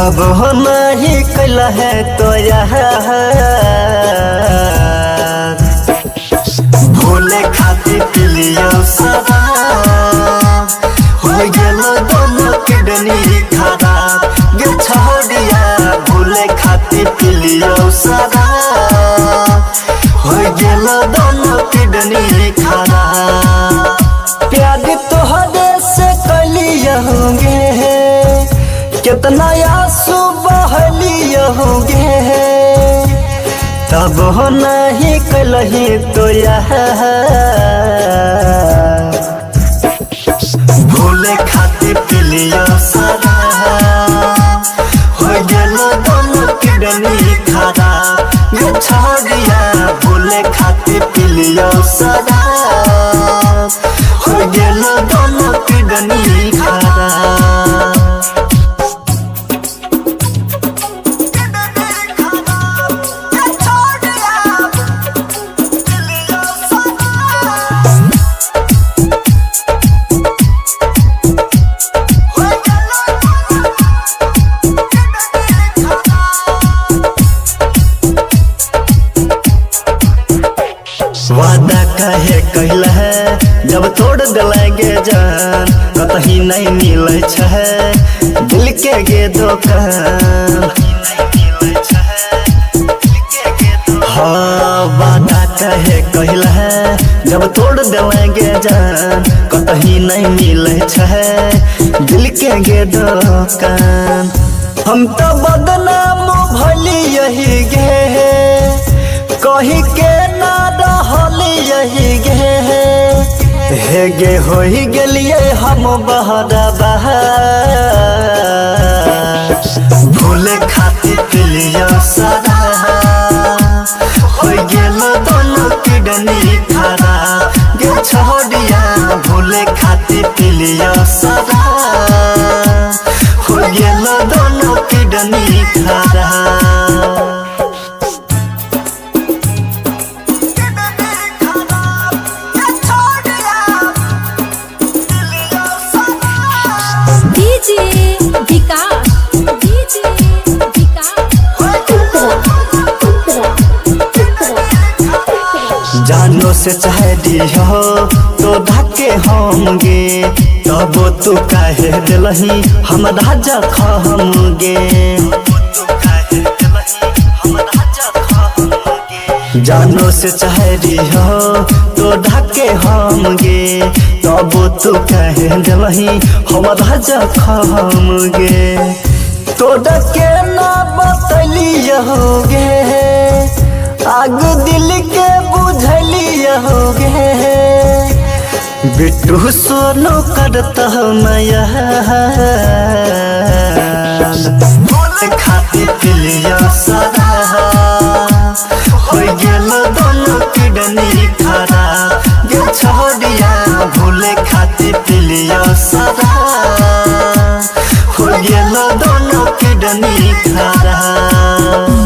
तब नहीं कैल है तो भूले खातिर पिलियो शराब हो गेलो दोनों किडनी खराब गे छोड़िया भूले खातिर पिलियो शराब हो गेलो दोनों किडनी खराब। प्यार तोहरे से कलिए होंगे कितना आंसू बहलिए होंगे तब नहीं कलही तो भूले खातिर पिलियो शराब हो गेलो दोनों किडनी खराब ये छोड़िया भूले खातिर पिलियो शराब हो गेलो दोनों किडनी खराब। वादा कहे कहल है जब तोड़ दिलेंगे जान कतही नहीं मिले छे दिल के गे दुकान। हाँ वादा कहे कहल है जब तोड़ दिलेंगे जान कतही नहीं मिले छे दिल के गे दुकान। हम तो बदनाम भली यही गे कही के ना रहली यही गे हो गेलिए हम बहरा भूले खातिर पिलियो शराब हो गेलो दोनों किडनी खराब गे छोड़िया भूले खातिर पिलियो शराब हो गेलो दोनों किडनी खराब। जानो से चाहे दियो तो धक्के होंगे तब तू कहे दिलही हम राजा खाओगे। जानो से चाहे दियो तो धक्के होंगे तब तू कहे दिलही हम राजा खाओगे। तो डके ना बतलिए होगे आग दिल के बुझलिए होगे बिट्टू सोनू करता नया खातिर पिलियो शराब हो गेलो दोनों किडनी खराब गे छोड़िया भूले खातिर पिलियो शराब हो गेलो दोनों किडनी खराब।